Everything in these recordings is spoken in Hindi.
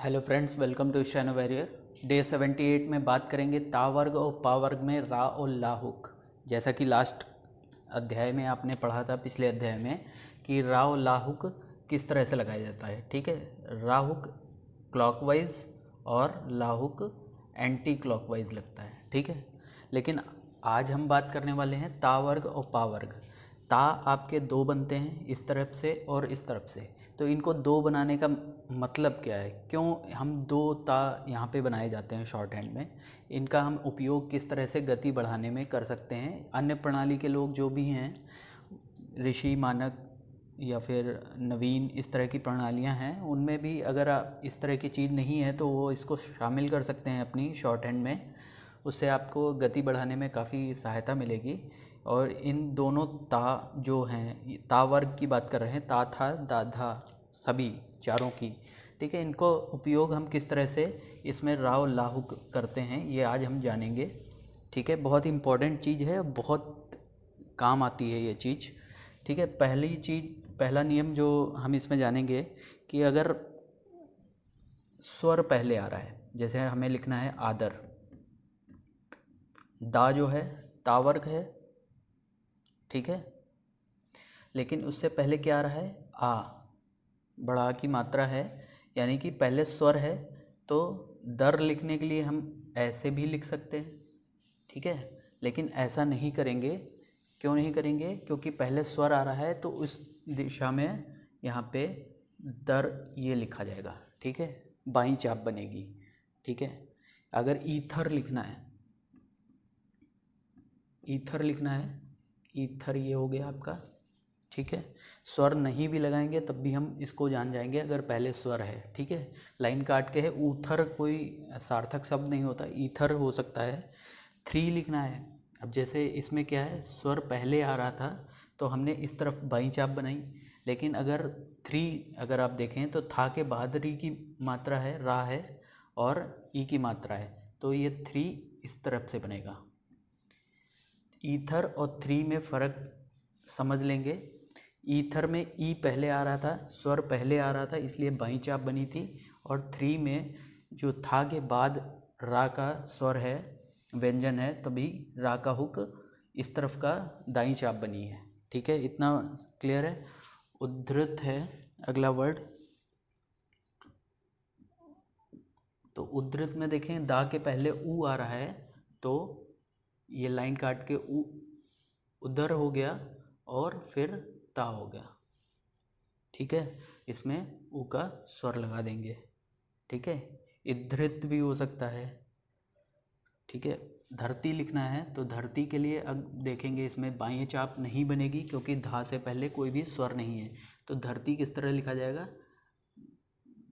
Hello friends, welcome to Shaino warrior. Day 78 में बात करेंगे ता वर्ग और पा वर्ग में रा और ला हुक। जैसा कि लास्ट अध्याय में आपने पढ़ा था, पिछले अध्याय में, कि रा और ला हुक किस तरह से लगाया जाता है। ठीक है, रा हुक क्लॉकवाइज और ला हुक एंटी क्लॉकवाइज लगता है। ठीक है, लेकिन आज हम बात करने वाले हैं ता वर्ग और पा वर्ग। ता आपके दो बनते हैं, इस तरफ से और इस तरफ से। तो इनको दो बनाने का मतलब क्या है, क्यों हम दो ता यहाँ पे बनाए जाते हैं शॉर्ट हैंड में, इनका हम उपयोग किस तरह से गति बढ़ाने में कर सकते हैं। अन्य प्रणाली के लोग जो भी हैं, ऋषि, मानक या फिर नवीन, इस तरह की प्रणालियाँ हैं, उनमें भी अगर इस तरह की चीज़ नहीं है तो वो इसको शामिल कर सकते हैं अपनी शॉर्ट हैंड में। उससे आपको गति बढ़ाने में काफ़ी सहायता मिलेगी। और इन दोनों ता जो हैं, ता वर्ग की बात कर रहे हैं, ता, था, दा, धा, सभी चारों की। ठीक है, इनको उपयोग हम किस तरह से इसमें रा और ला हुक करते हैं, ये आज हम जानेंगे। ठीक है, बहुत इम्पॉर्टेंट चीज़ है, बहुत काम आती है ये चीज़। ठीक है, पहला नियम जो हम इसमें जानेंगे कि अगर स्वर पहले आ रहा है, जैसे हमें लिखना है आदर, दा जो है ता वर्ग है। ठीक है, लेकिन उससे पहले क्या आ रहा है, आ, बड़ा आ की मात्रा है, यानी कि पहले स्वर है। तो दर लिखने के लिए हम ऐसे भी लिख सकते हैं। ठीक है, लेकिन ऐसा नहीं करेंगे। क्यों नहीं करेंगे? क्योंकि पहले स्वर आ रहा है, तो उस दिशा में यहाँ पे दर ये लिखा जाएगा। ठीक है, बाईं चाप बनेगी। ठीक है, अगर ईथर लिखना है, ईथर लिखना है, ईथर ये हो गया आपका। ठीक है, स्वर नहीं भी लगाएंगे तब भी हम इसको जान जाएंगे अगर पहले स्वर है। ठीक है, लाइन काट के है, ऊथर कोई सार्थक शब्द नहीं होता, ईथर हो सकता है। थ्री लिखना है। अब जैसे इसमें क्या है, स्वर पहले आ रहा था तो हमने इस तरफ बाईं चाप बनाई, लेकिन अगर थ्री अगर आप देखें तो था के बाद री की मात्रा है, रा है, और ई की मात्रा है, तो ये थ्री इस तरफ से बनेगा। ईथर और थ्री में फ़र्क समझ लेंगे। ईथर में ई पहले आ रहा था, स्वर पहले आ रहा था, इसलिए बाईं चाप बनी थी। और थ्री में जो था के बाद रा का स्वर है, व्यंजन है, तभी रा का हुक इस तरफ का दाईं चाप बनी है। ठीक है, इतना क्लियर है। उद्धृत है अगला वर्ड। तो उद्धृत में देखें, दा के पहले ऊ आ रहा है, तो ये लाइन काट के ऊ उधर हो गया और फिर ता हो गया। ठीक है, इसमें ऊ का स्वर लगा देंगे। ठीक है, इद्धृत भी हो सकता है। ठीक है, धरती लिखना है तो धरती के लिए अब देखेंगे इसमें बाईं चाप नहीं बनेगी, क्योंकि धा से पहले कोई भी स्वर नहीं है। तो धरती किस तरह लिखा जाएगा,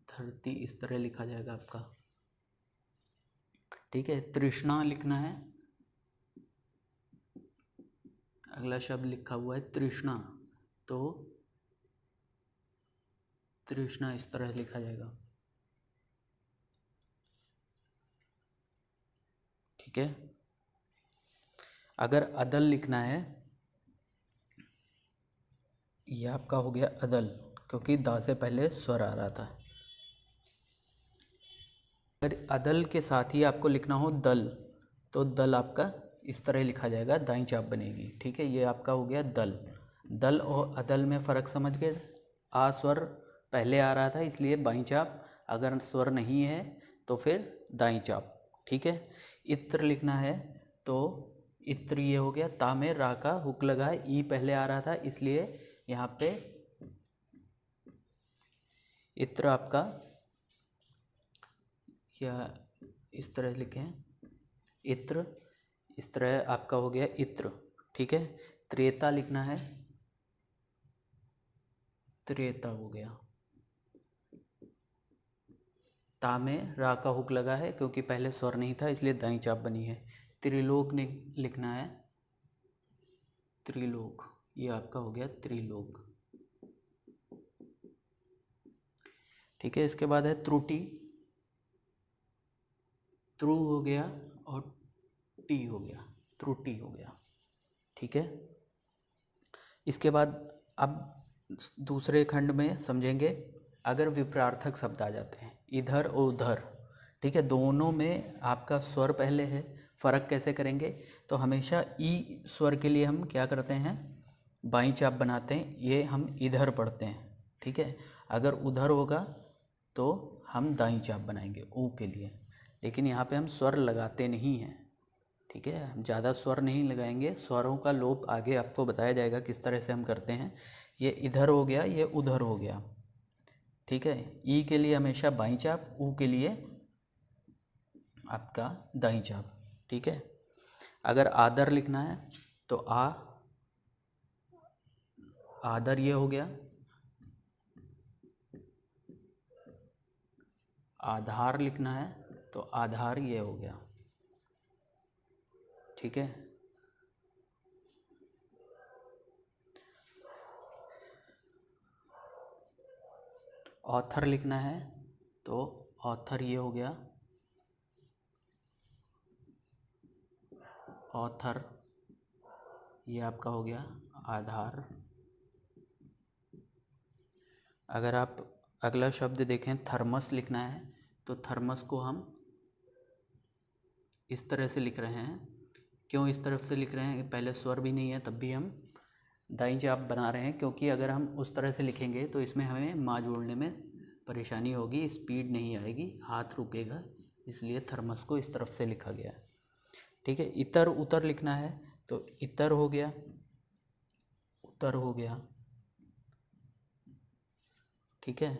धरती इस तरह लिखा जाएगा आपका। ठीक है, तृष्णा लिखना है, अगला शब्द लिखा हुआ है तृष्णा, तो तृष्णा इस तरह लिखा जाएगा। ठीक है, अगर अदल लिखना है, ये आपका हो गया अदल, क्योंकि दा से पहले स्वर आ रहा था। अगर अदल के साथ ही आपको लिखना हो दल, तो दल आपका इस तरह लिखा जाएगा, दाईं चाप बनेगी। ठीक है, ये आपका हो गया दल। दल और अदल में फ़र्क समझ गए। आ स्वर पहले आ रहा था, इसलिए बाईं चाप, अगर स्वर नहीं है तो फिर दाईं चाप। ठीक है, इत्र लिखना है तो इत्र ये हो गया, ता में रा का हुक लगा है, ई पहले आ रहा था, इसलिए यहाँ पे इत्र आपका, या इस तरह लिखें, इत्र इस तरह आपका हो गया इत्र। ठीक है, त्रेता लिखना है, त्रेता हो गया, ता में रा का हुक लगा है, क्योंकि पहले स्वर नहीं था, इसलिए दाईं चाप बनी है। त्रिलोक लिखना है, त्रिलोक, ये आपका हो गया त्रिलोक। ठीक है, इसके बाद है त्रुटि, त्रु हो गया और टी हो गया, त्रुटि हो गया। ठीक है, इसके बाद अब दूसरे खंड में समझेंगे अगर विपरार्थक शब्द आ जाते हैं। इधर और उधर, ठीक है, दोनों में आपका स्वर पहले है। फ़र्क कैसे करेंगे, तो हमेशा ई स्वर के लिए हम क्या करते हैं, बाईं चाप बनाते हैं, ये हम इधर पढ़ते हैं, ठीक है। अगर उधर होगा तो हम दाईं चाप बनाएंगे ऊ के लिए, लेकिन यहाँ पे हम स्वर लगाते नहीं हैं, ठीक है। हम ज़्यादा स्वर नहीं लगाएंगे, स्वरों का लोप आगे आपको बताया जाएगा किस तरह से हम करते हैं। ये इधर हो गया, ये उधर हो गया, ठीक है। ई के लिए हमेशा बाईं चाप, ऊ के लिए आपका दाईं चाप, ठीक है। अगर आदर लिखना है तो आदर ये हो गया, आधार लिखना है तो आधार ये हो गया, ठीक है। ऑथर लिखना है तो ऑथर ये हो गया, ऑथर ये आपका हो गया आधार। अगर आप अगला शब्द देखें थर्मस लिखना है तो थर्मस को हम इस तरह से लिख रहे हैं। क्यों इस तरफ से लिख रहे हैं, पहले स्वर भी नहीं है तब भी हम दाईं चाप बना रहे हैं, क्योंकि अगर हम उस तरह से लिखेंगे तो इसमें हमें माँ जोड़ने में परेशानी होगी, स्पीड नहीं आएगी, हाथ रुकेगा, इसलिए थर्मस को इस तरफ से लिखा गया, ठीक है। इतर उतर लिखना है तो इतर हो गया, उतर हो गया, ठीक है।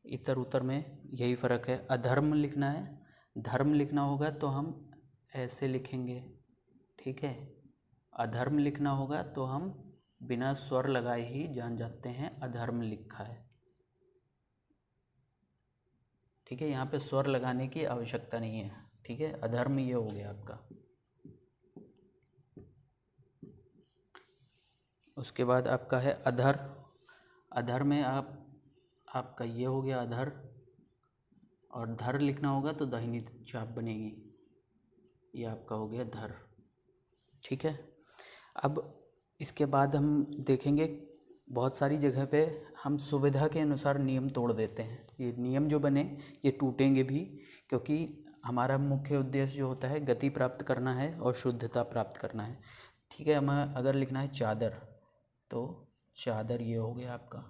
इतर उतर में यही फ़र्क है। अधर्म लिखना है, धर्म लिखना होगा तो हम ऐसे लिखेंगे, ठीक है। अधर्म लिखना होगा तो हम बिना स्वर लगाए ही जान जाते हैं अधर्म लिखा है, ठीक है। यहाँ पे स्वर लगाने की आवश्यकता नहीं है, ठीक है। अधर्म ये हो गया आपका। उसके बाद आपका है अधर। अधर में आपका ये हो गया अधर, और धर लिखना होगा तो दाहिनी चाप बनेगी, ये आपका हो गया धर, ठीक है। अब इसके बाद हम देखेंगे बहुत सारी जगह पे हम सुविधा के अनुसार नियम तोड़ देते हैं। ये नियम जो बने ये टूटेंगे भी, क्योंकि हमारा मुख्य उद्देश्य जो होता है गति प्राप्त करना है और शुद्धता प्राप्त करना है, ठीक है। हमें अगर लिखना है चादर तो चादर ये हो गया आपका।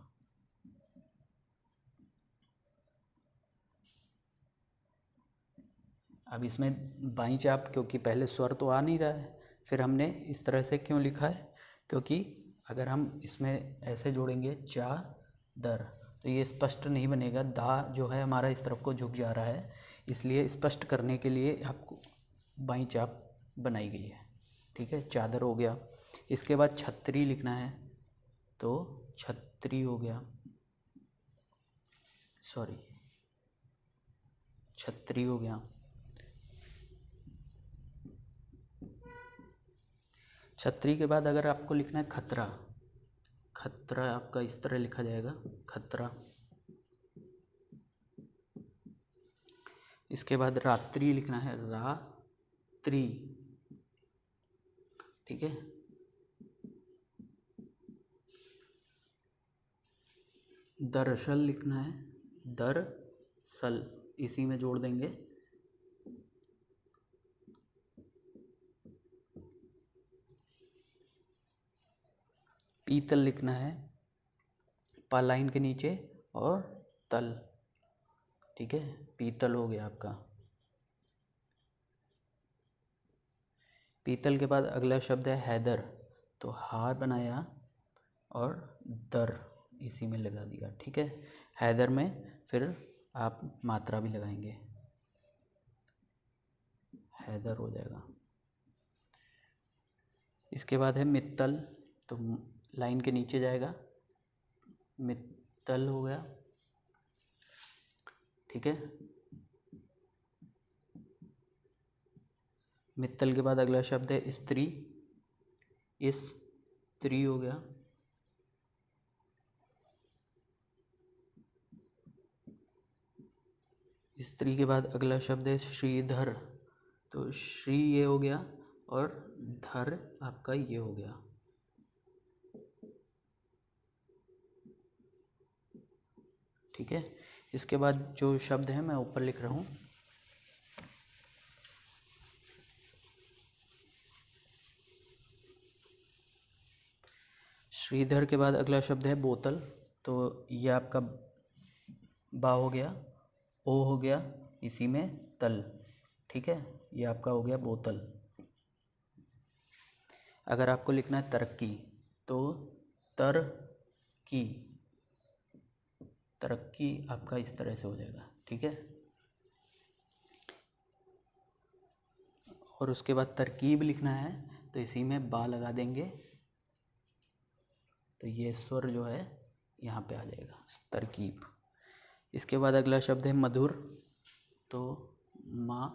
अब इसमें बाईं चाप, क्योंकि पहले स्वर तो आ नहीं रहा है, फिर हमने इस तरह से क्यों लिखा है, क्योंकि अगर हम इसमें ऐसे जोड़ेंगे चा दर तो ये स्पष्ट नहीं बनेगा, दा जो है हमारा इस तरफ को झुक जा रहा है, इसलिए स्पष्ट करने के लिए आपको बाईं चाप बनाई गई है, ठीक है। चादर हो गया। इसके बाद छतरी लिखना है तो छतरी हो गया, सॉरी छतरी हो गया। छतरी के बाद अगर आपको लिखना है खतरा, खतरा आपका इस तरह लिखा जाएगा, खतरा। इसके बाद रात्रि लिखना है, रात्रि, ठीक है। दरअसल लिखना है, दरअसल, इसी में जोड़ देंगे। पीतल लिखना है, पा लाइन के नीचे और तल, ठीक है। पीतल हो गया आपका। पीतल के बाद अगला शब्द है हैदर, तो हा बनाया और दर इसी में लगा दिया, ठीक है। हैदर में फिर आप मात्रा भी लगाएंगे, हैदर हो जाएगा। इसके बाद है मित्तल, तो लाइन के नीचे जाएगा, मित्तल हो गया, ठीक है। मित्तल के बाद अगला शब्द है स्त्री, स्त्री हो गया। स्त्री के बाद अगला शब्द है श्रीधर, तो श्री ये हो गया और धर आपका ये हो गया, ठीक है। इसके बाद जो शब्द है मैं ऊपर लिख रहा हूँ। श्रीधर के बाद अगला शब्द है बोतल। तो ये आपका बा हो गया, ओ हो गया, इसी में तल, ठीक है। ये आपका हो गया बोतल। अगर आपको लिखना है तरक्की तो तर की, तरक्की आपका इस तरह से हो जाएगा, ठीक है। और उसके बाद तरकीब लिखना है तो इसी में बा लगा देंगे, तो ये स्वर जो है यहाँ पे आ जाएगा, तरकीब। इसके बाद अगला शब्द है मधुर। तो मा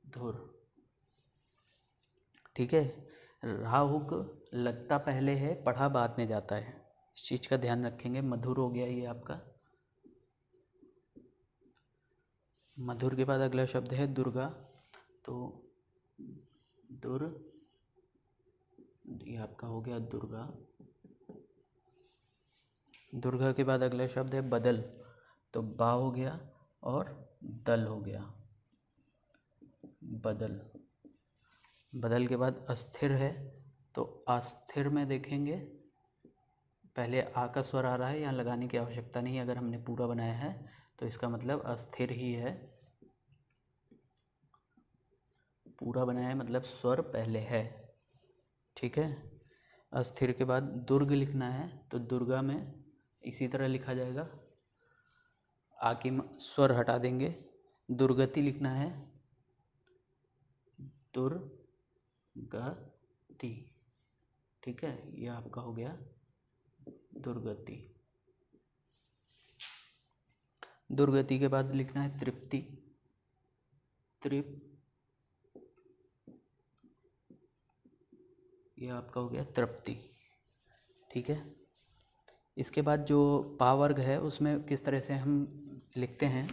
धुर, ठीक है। राहुक लगता पहले है, पढ़ा बाद में जाता है, इस चीज़ का ध्यान रखेंगे। मधुर हो गया ये आपका। मधुर के बाद अगला शब्द है दुर्गा। तो ये आपका हो गया दुर्गा। दुर्गा के बाद अगला शब्द है बदल। तो बा हो गया और दल हो गया, बदल। बदल के बाद अस्थिर है। तो अस्थिर में देखेंगे पहले आ का स्वर आ रहा है, यहाँ लगाने की आवश्यकता नहीं है। अगर हमने पूरा बनाया है तो इसका मतलब अस्थिर ही है, पूरा बनाया है मतलब स्वर पहले है, ठीक है। अस्थिर के बाद दुर्ग लिखना है तो दुर्गा में इसी तरह लिखा जाएगा, आ की स्वर हटा देंगे। दुर्गति लिखना है, दुर्गति, ठीक है। ये आपका हो गया दुर्गति। दुर्गति के बाद लिखना है तृप्ति। ये आपका हो गया तृप्ति, ठीक है। इसके बाद जो पा वर्ग है उसमें किस तरह से हम लिखते हैं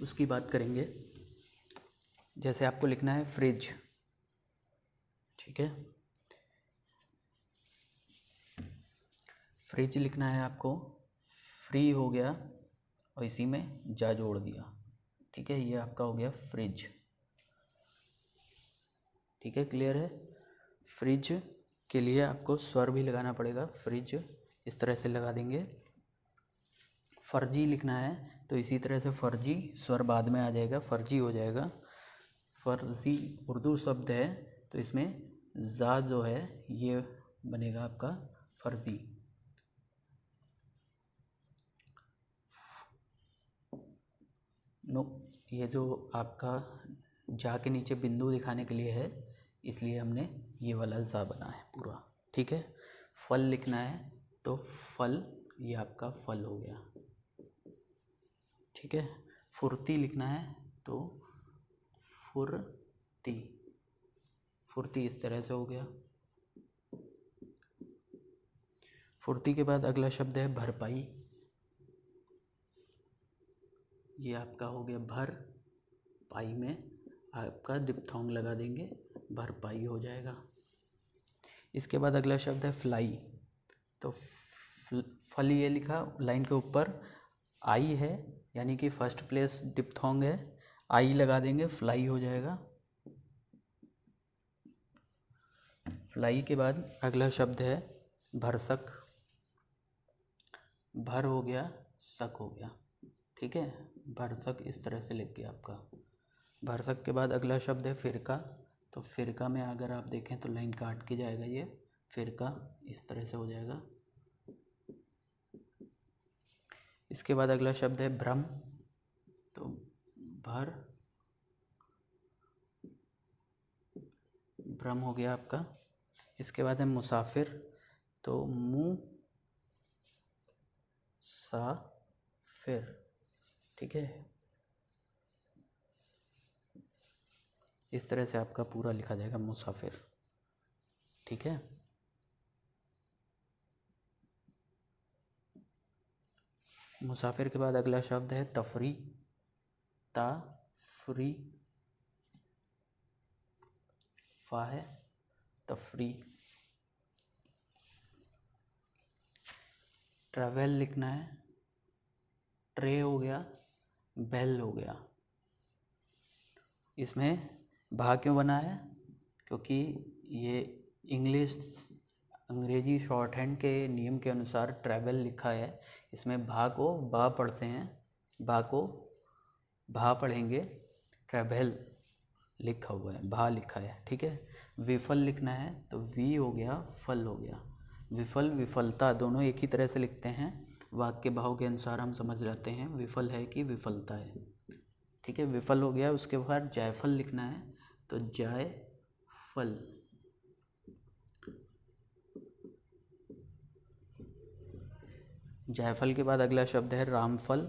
उसकी बात करेंगे। जैसे आपको लिखना है फ्रिज, ठीक है। फ्रिज लिखना है आपको, फ्री हो गया और इसी में जा जोड़ दिया, ठीक है। ये आपका हो गया फ्रिज, ठीक है। क्लियर है। फ्रिज के लिए आपको स्वर भी लगाना पड़ेगा, फ्रिज इस तरह से लगा देंगे। फर्जी लिखना है तो इसी तरह से फर्जी स्वर बाद में आ जाएगा, फर्जी हो जाएगा। फर्जी उर्दू शब्द है तो इसमें जा जो है ये बनेगा आपका फर्जी। नो, ये जो आपका जा के नीचे बिंदु दिखाने के लिए है, इसलिए हमने ये वाला जा बना है पूरा, ठीक है। फल लिखना है तो फल, ये आपका फल हो गया, ठीक है। फुर्ती लिखना है तो फुर्ती, फुर्ती इस तरह से हो गया। फुर्ती के बाद अगला शब्द है भरपाई। ये आपका हो गया भर, पाई में आपका डिप्थोंग लगा देंगे, भरपाई हो जाएगा। इसके बाद अगला शब्द है फ्लाई। तो फल ये लिखा, लाइन के ऊपर आई है यानी कि फर्स्ट प्लेस डिप्थोंग है, आई लगा देंगे, फ्लाई हो जाएगा। फ्लाई के बाद अगला शब्द है भरसक। भर हो गया, सक हो गया, ठीक है। भरसक इस तरह से लिख गया आपका। भरसक के बाद अगला शब्द है फिरका। तो फिरका में अगर आप देखें तो लाइन काट के जाएगा, ये फिरका इस तरह से हो जाएगा। इसके बाद अगला शब्द है भ्रम। तो भर, भ्रम हो गया आपका। इसके बाद है मुसाफिर। तो मुँह सा फिर, ठीक है। इस तरह से आपका पूरा लिखा जाएगा मुसाफिर, ठीक है। मुसाफिर के बाद अगला शब्द है तफरी। ताफरी, फा है तफरी। ट्रैवल लिखना है, ट्रे हो गया, बेल हो गया। इसमें भा क्यों बना है? क्योंकि ये अंग्रेजी शॉर्ट हैंड के नियम के अनुसार ट्रैवल लिखा है। इसमें भा को बा पढ़ते हैं, भा को भा पढ़ेंगे, ट्रैवल लिखा हुआ है, भा लिखा है, ठीक है। विफल लिखना है तो वी हो गया, फल हो गया। विफल विफलता दोनों एक ही तरह से लिखते हैं, वाक्य भाव के अनुसार हम समझ जाते हैं विफल है कि विफलता है, ठीक है। विफल हो गया। उसके बाद जायफल लिखना है तो जायफल। जायफल के बाद अगला शब्द है रामफल,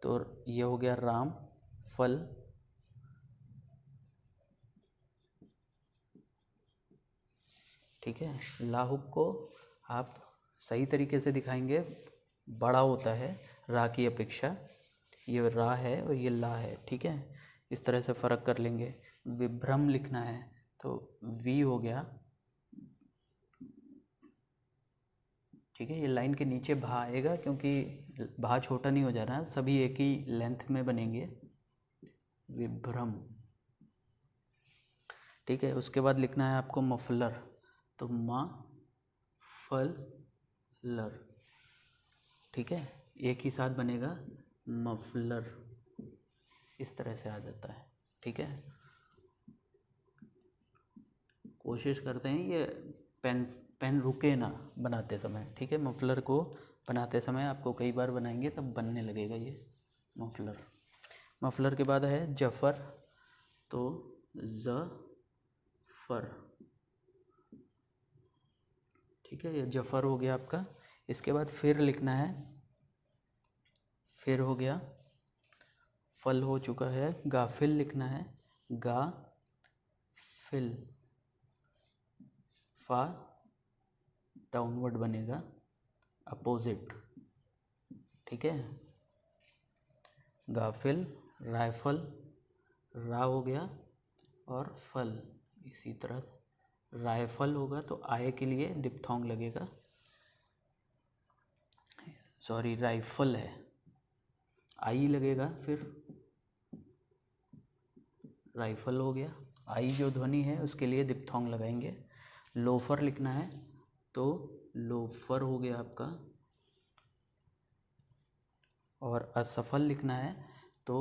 तो ये हो गया राम फल। ठीक है। लाहुक को आप सही तरीके से दिखाएंगे, बड़ा होता है रा की अपेक्षा। ये रा है और ये ला है, ठीक है। इस तरह से फ़र्क कर लेंगे। विभ्रम लिखना है तो वी हो गया, ठीक है। ये लाइन के नीचे भा आएगा क्योंकि भा छोटा नहीं हो जा रहा, सभी एक ही लेंथ में बनेंगे। विभ्रम, ठीक है। उसके बाद लिखना है आपको मफलर, तो मा फल लर, ठीक है। एक ही साथ बनेगा मफलर, इस तरह से आ जाता है, ठीक है। कोशिश करते हैं ये पेन रुके ना बनाते समय, ठीक है। मफलर को बनाते समय आपको कई बार बनाएंगे तब बनने लगेगा ये मफलर। मफलर के बाद है जफर, तो जफर, ठीक है। ये जफर हो गया आपका। इसके बाद फिर लिखना है, फिर हो गया। फल हो चुका है। गाफिल लिखना है, गा फिल, फा डाउनवर्ड बनेगा, अपोजिट, ठीक है। गाफिल, राइफल, रा हो गया और फल इसी तरह से। राइफल होगा तो आय के लिए डिप्थोंग लगेगा, सॉरी राइफल है, आई लगेगा, फिर राइफल हो गया। आई जो ध्वनि है उसके लिए डिप्थोंग लगाएंगे। लोफर लिखना है तो लोफर हो गया आपका। और असफल लिखना है तो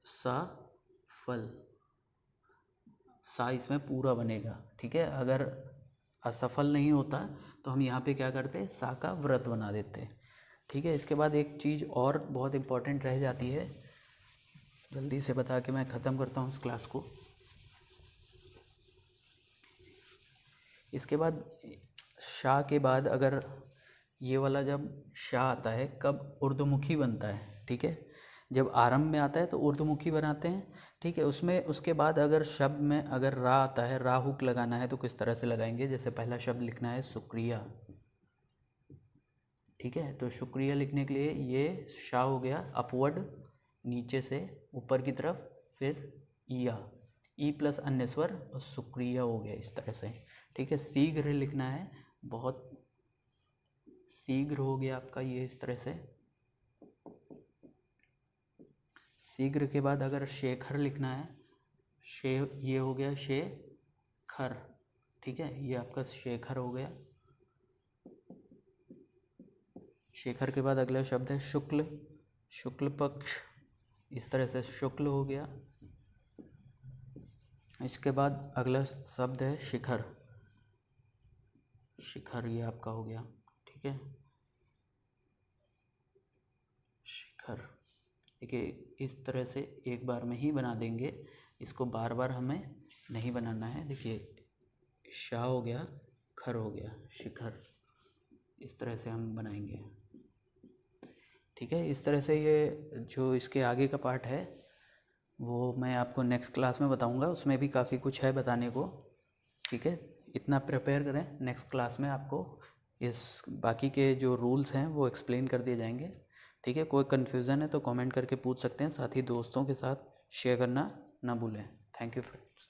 सफल, सा इसमें पूरा बनेगा, ठीक है। अगर असफल नहीं होता तो हम यहाँ पे क्या करते, सा का व्रत बना देते, ठीक है। इसके बाद एक चीज़ और बहुत इम्पोर्टेंट रह जाती है, जल्दी से बता के मैं ख़त्म करता हूँ इस क्लास को। इसके बाद शाह के बाद अगर ये वाला जब शाह आता है कब ऊर्ध्वमुखी बनता है, ठीक है। जब आरंभ में आता है तो ऊर्ध्वमुखी बनाते हैं, ठीक है। उसमें उसके बाद अगर शब्द में अगर रा आता है, रा हुक लगाना है तो किस तरह से लगाएंगे। जैसे पहला शब्द लिखना है शुक्रिया, ठीक है। तो शुक्रिया लिखने के लिए ये शाह हो गया अपवर्ड, नीचे से ऊपर की तरफ, फिर ईया, ई प्लस अन्य स्वर और शुक्रिया हो गया इस तरह से, ठीक है। शीघ्र लिखना है, बहुत शीघ्र हो गया आपका ये इस तरह से। शीघ्र के बाद अगर शेखर लिखना है, शे ये हो गया शेखर, ठीक है। ये आपका शेखर हो गया। शेखर के बाद अगला शब्द है शुक्ल, शुक्ल पक्ष, इस तरह से शुक्ल हो गया। इसके बाद अगला शब्द है शिखर, शिखर ये आपका हो गया, ठीक है। शिखर, देखिए इस तरह से एक बार में ही बना देंगे, इसको बार बार हमें नहीं बनाना है। देखिए शाह हो गया, खर हो गया, शिखर, इस तरह से हम बनाएंगे, ठीक है। इस तरह से ये जो इसके आगे का पार्ट है वो मैं आपको नेक्स्ट क्लास में बताऊंगा, उसमें भी काफ़ी कुछ है बताने को, ठीक है। इतना प्रिपेयर करें, नेक्स्ट क्लास में आपको इस बाकी के जो रूल्स हैं वो एक्सप्लेन कर दिए जाएंगे, ठीक है। कोई कन्फ्यूज़न है तो कमेंट करके पूछ सकते हैं, साथ ही दोस्तों के साथ शेयर करना ना भूलें। Thank you friends.